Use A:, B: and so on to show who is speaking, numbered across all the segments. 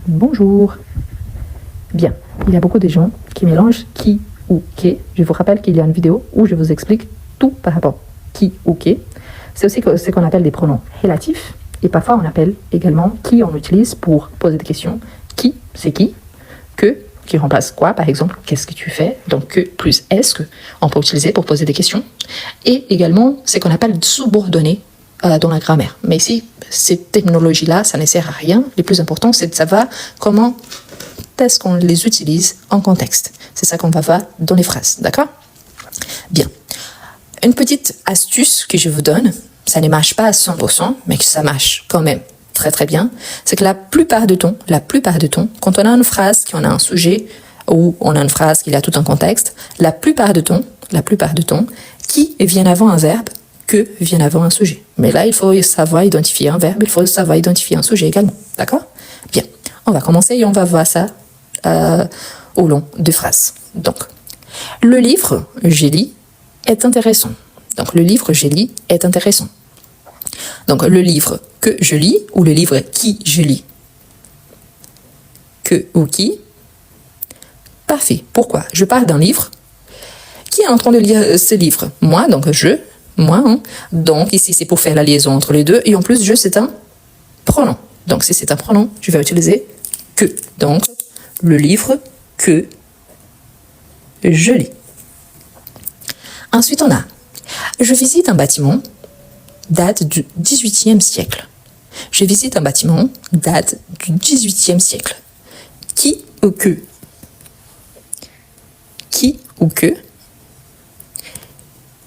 A: bonjour. Bien, il y a beaucoup de gens qui mélangent qui ou que. Je vous rappelle qu'il y a une vidéo où je vous explique tout par rapport à qui ou que. C'est aussi ce qu'on appelle des pronoms relatifs. Et parfois, on appelle également qui on utilise pour poser des questions. Qui, c'est que, qui remplace quoi, par exemple, qu'est-ce que tu fais? Donc, que plus est-ce que on peut utiliser pour poser des questions. Et également, ce qu'on appelle subordonné dans la grammaire. Mais ici, ces technologies-là, ça ne sert à rien. Le plus important, c'est de savoir comment est-ce qu'on les utilise en contexte. C'est ça qu'on va voir dans les phrases, d'accord? Bien. Une petite astuce que je vous donne, ça ne marche pas à 100%, mais que ça marche quand même très très bien, c'est que la plupart du temps, quand on a une phrase qui en a un sujet, ou on a une phrase qui a tout un contexte, la plupart du temps, qui vient avant un verbe, que vient avant un sujet. Mais là, il faut savoir identifier un verbe, il faut savoir identifier un sujet également, d'accord? Bien, on va commencer et on va voir ça au long de phrases. Donc, le livre, j'ai lu, est intéressant. Donc, le livre, j'ai lu, est intéressant. Donc, le livre que je lis ou le livre qui je lis? Que ou qui? Parfait. Pourquoi? Je parle d'un livre. Qui est en train de lire ce livre? Moi, donc je, moi. Hein. Donc, ici, c'est pour faire la liaison entre les deux. Et en plus, je, c'est un pronom. Donc, si c'est un pronom, je vais utiliser que. Donc, le livre que je lis. Ensuite, on a je visite un bâtiment, date du XVIIIe siècle. Je visite un bâtiment, date du XVIIIe siècle. Qui ou que? Qui ou que?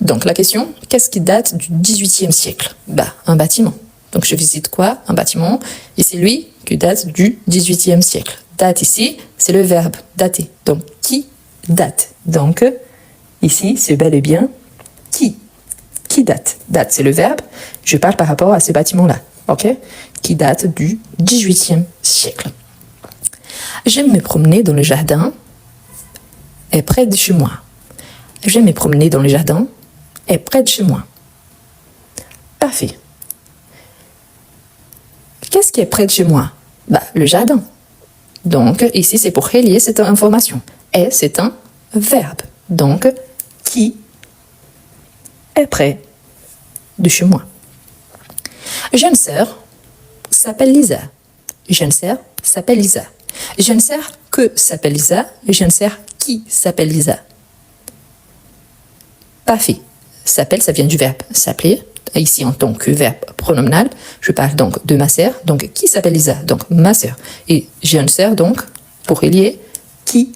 A: Donc, la question, qu'est-ce qui date du XVIIIe siècle? Un bâtiment. Donc, je visite quoi? Un bâtiment. Et c'est lui qui date du XVIIIe siècle. Date ici, c'est le verbe dater. Donc, qui date? Donc, ici, c'est bel et bien qui. Qui date? Date, c'est le verbe. Je parle par rapport à ce bâtiment-là. OK? Qui date du XVIIIe siècle. J'aime me promener dans le jardin et près de chez moi. J'aime me promener dans le jardin et près de chez moi. Parfait. Qu'est-ce qui est près de chez moi? Le jardin. Donc, ici, c'est pour relier cette information. Et c'est un verbe. Donc, qui est près de chez moi. Jeune sœur s'appelle Lisa. Jeune sœur s'appelle Lisa. Jeune sœur que s'appelle Lisa. Jeune sœur qui s'appelle Lisa. Parfait. S'appelle, ça vient du verbe s'appeler. Ici, en tant que verbe pronominal, je parle donc de ma sœur. Donc, qui s'appelle Lisa? Donc, ma sœur. Et jeune sœur, donc, pour relier, qui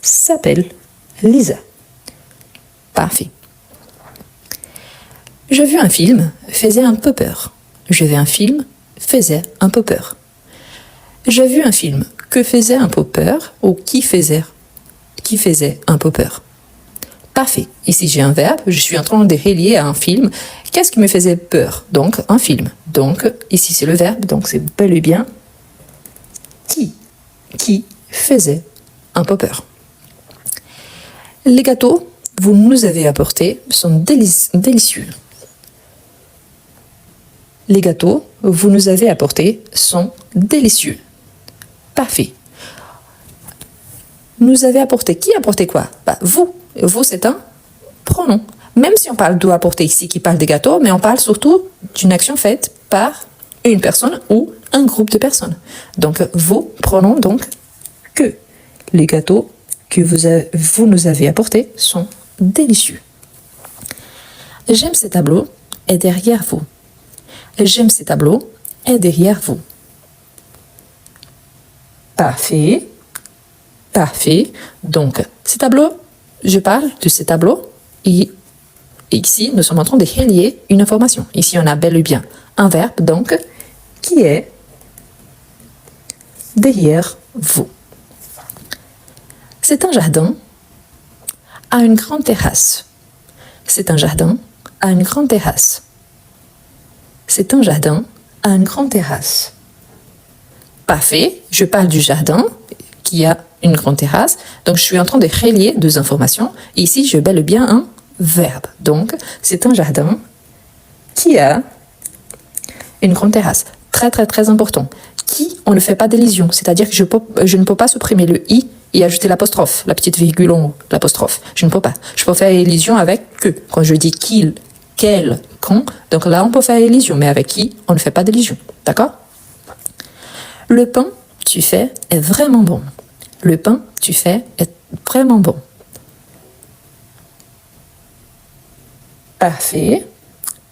A: s'appelle Lisa. Parfait. Je vu un film, faisait un peu peur. Je vu un film, faisait un peu peur. J'ai vu un film que faisait un peu peur ou qui faisait un peu peur. Parfait. Ici, j'ai un verbe. Je suis en train de relier à un film. Qu'est-ce qui me faisait peur? Donc, un film. Donc, ici, c'est le verbe. Donc, c'est bel et bien qui faisait un peu peur. Les gâteaux que vous nous avez apportés sont délicieux. Les gâteaux que vous nous avez apportés sont délicieux. Parfait. Nous avez apporté. Qui a apporté quoi? Vous. Vous, c'est un pronom. Même si on parle d'où apporter ici qui parle des gâteaux, mais on parle surtout d'une action faite par une personne ou un groupe de personnes. Donc, vous, pronom, donc, que. Les gâteaux que vous nous avez apportés sont délicieux. J'aime ces tableaux et derrière vous. J'aime ces tableaux et derrière vous. Parfait. Parfait. Donc, ces tableaux, je parle de ces tableaux et ici, nous sommes en train de relier une information. Ici, on a bel et bien un verbe, donc, qui est derrière vous. C'est un jardin à une grande terrasse. C'est un jardin à une grande terrasse. C'est un jardin à une grande terrasse. Parfait. Je parle du jardin qui a une grande terrasse. Donc, je suis en train de relier deux informations. Et ici, je bel et bien un verbe. Donc, c'est un jardin qui a une grande terrasse. très très très important. Qui, on ne fait pas d'élision, c'est-à-dire que je ne peux pas supprimer le i et ajouter l'apostrophe, la petite virgule en haut, l'apostrophe. Je ne peux pas. Je peux faire élision avec que. Quand je dis qu'il, quel, quand, donc là on peut faire élision, mais avec qui, on ne fait pas d'élision. D'accord? Le pain, tu fais, est vraiment bon. Le pain, tu fais, est vraiment bon. Parfait.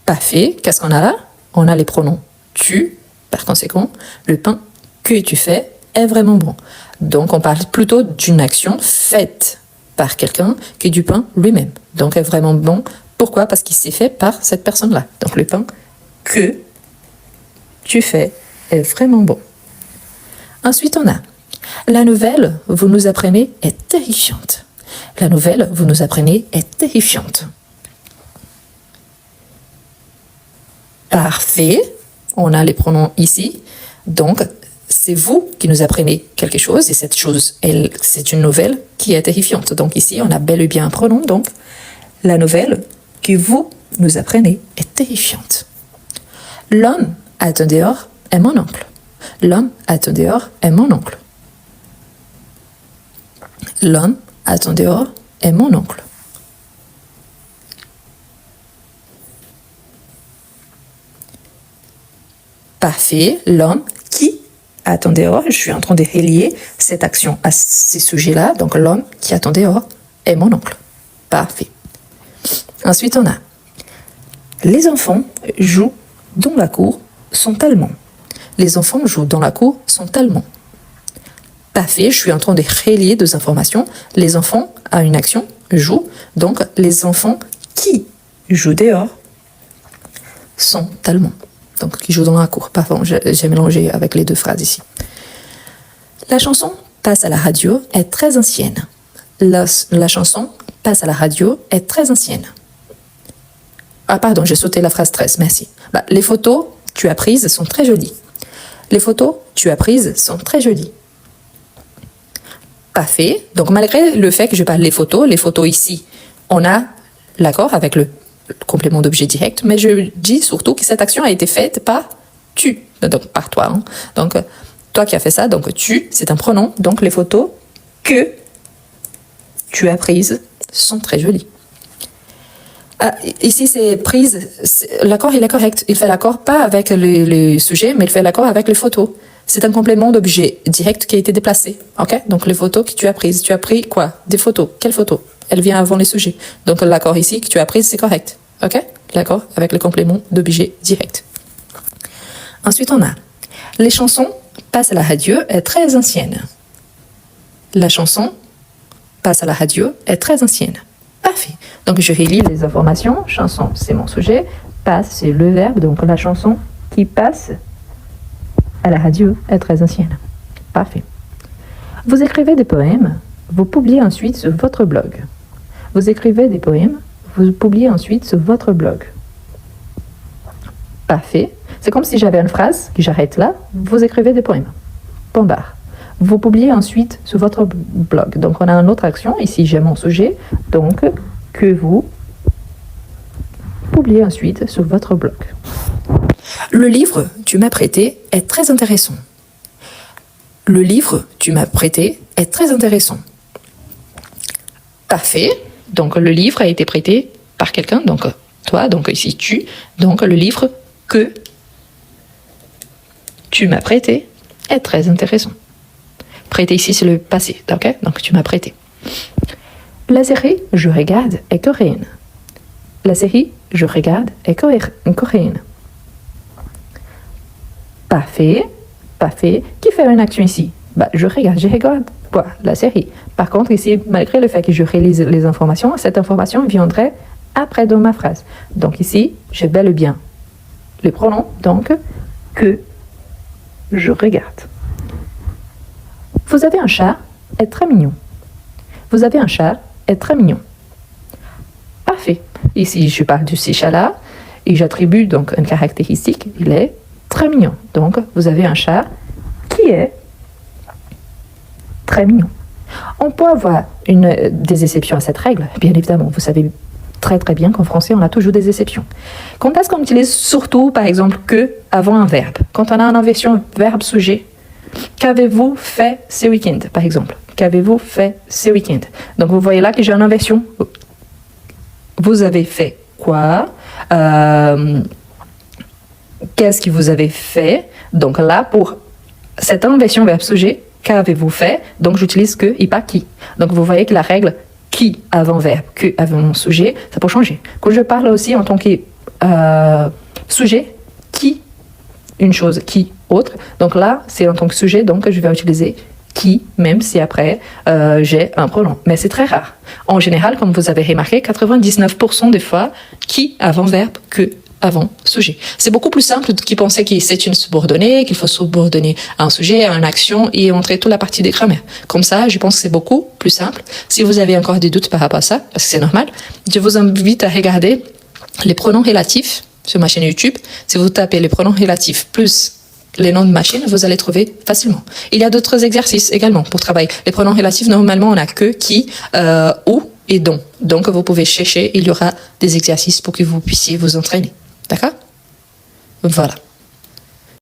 A: Parfait. Qu'est-ce qu'on a là? On a les pronoms tu. Par conséquent, le pain que tu fais est vraiment bon. Donc, on parle plutôt d'une action faite par quelqu'un que du pain lui-même. Donc, est vraiment bon. Pourquoi? Parce qu'il s'est fait par cette personne-là. Donc, le pain que tu fais est vraiment bon. Ensuite, on a la nouvelle, vous nous apprenez, est terrifiante. La nouvelle, vous nous apprenez, est terrifiante. Parfait. On a les pronoms ici. Donc, c'est vous qui nous apprenez quelque chose et cette chose, c'est une nouvelle qui est terrifiante. Donc ici, on a bel et bien un pronom. Donc, la nouvelle que vous nous apprenez est terrifiante. L'homme à ton dehors est mon oncle. L'homme à ton dehors est mon oncle. L'homme à ton dehors est mon oncle. Parfait. L'homme qui, à ton dehors, je suis en train de relier cette action à ces sujets-là. Donc, l'homme qui, à ton dehors, est mon oncle. Parfait. Ensuite, on a les enfants jouent dans la cour sont allemands. Les enfants jouent dans la cour sont allemands. Parfait. Je suis en train de relier deux informations. Les enfants à une action jouent. Donc, les enfants qui jouent dehors sont allemands. Donc, qui joue dans la cour. Pardon, j'ai mélangé avec les deux phrases ici. La chanson passe à la radio est très ancienne. La chanson passe à la radio est très ancienne. Ah, pardon, j'ai sauté la phrase 13, merci. Les photos que tu as prises sont très jolies. Les photos que tu as prises sont très jolies. Parfait. Donc, malgré le fait que je parle les photos ici, on a l'accord avec le complément d'objet direct, mais je dis surtout que cette action a été faite par tu, donc par toi. Hein. Donc, toi qui as fait ça, donc tu, c'est un pronom, donc les photos que tu as prises sont très jolies. Ici, c'est prise, l'accord il est correct, il fait l'accord pas avec le sujet, mais il fait l'accord avec les photos. C'est un complément d'objet direct qui a été déplacé, ok? Donc, les photos que tu as prises, tu as pris quoi? Des photos. Quelles photos? Elle vient avant les sujets. Donc, l'accord ici que tu as pris, c'est correct. OK? L'accord avec le complément d'objet direct. Ensuite, on a les chansons passent à la radio est très ancienne. La chanson passe à la radio est très ancienne. Parfait. Donc, je relis les informations. Chanson, c'est mon sujet. Passe, c'est le verbe. Donc, la chanson qui passe à la radio est très ancienne. Parfait. Vous écrivez des poèmes. Vous publiez ensuite sur votre blog. Vous écrivez des poèmes, vous publiez ensuite sur votre blog. Parfait. C'est comme si j'avais une phrase, que j'arrête là, vous écrivez des poèmes. Point barre. Vous publiez ensuite sur votre blog. Donc, on a une autre action. Ici, j'ai mon sujet. Donc, que vous publiez ensuite sur votre blog. Le livre que tu m'as prêté est très intéressant. Le livre que tu m'as prêté est très intéressant. Parfait. Donc, le livre a été prêté par quelqu'un, donc toi, donc ici tu. Donc, le livre que tu m'as prêté est très intéressant. Prêté ici, c'est le passé, ok? Donc, tu m'as prêté. La série je regarde est coréenne. La série je regarde est coréenne. Parfait. Parfait. Qui fait une action ici? Je regarde quoi? La série. Par contre, ici, malgré le fait que je réalise les informations, cette information viendrait après dans ma phrase. Donc ici, j'ai bel et bien les pronoms, donc, que je regarde. Vous avez un chat est très mignon. Vous avez un chat est très mignon. Parfait. Ici, je parle de ces chats-là et j'attribue donc une caractéristique, il est très mignon. Donc, vous avez un chat qui est très mignon. On peut avoir des exceptions à cette règle, bien évidemment. Vous savez très très bien qu'en français, on a toujours des exceptions. Quand est-ce qu'on utilise surtout, par exemple, que avant un verbe? Quand on a une inversion verbe-sujet, qu'avez-vous fait ce week-end, par exemple? Qu'avez-vous fait ce week-end? Donc, vous voyez là que j'ai une inversion. Vous avez fait quoi? Qu'est-ce que vous avez fait? Donc là, pour cette inversion verbe-sujet, qu'avez-vous fait? Donc, j'utilise que et pas qui. Donc, vous voyez que la règle qui avant verbe, que avant sujet, ça peut changer. Quand je parle aussi en tant que sujet, qui, une chose, qui, autre. Donc là, c'est en tant que sujet, donc je vais utiliser qui, même si après j'ai un pronom. Mais c'est très rare. En général, comme vous avez remarqué, 99% des fois, qui avant verbe, que avant sujet. C'est beaucoup plus simple de penser que c'est une subordonnée, qu'il faut subordonner un sujet à une action et montrer toute la partie des grammaires. Comme ça, je pense que c'est beaucoup plus simple. Si vous avez encore des doutes par rapport à ça, parce que c'est normal, je vous invite à regarder les pronoms relatifs sur ma chaîne YouTube. Si vous tapez les pronoms relatifs plus les noms de machines, vous allez trouver facilement. Il y a d'autres exercices également pour travailler. Les pronoms relatifs, normalement, on a que, qui, où et dont. Donc, vous pouvez chercher, il y aura des exercices pour que vous puissiez vous entraîner. D'accord? Voilà.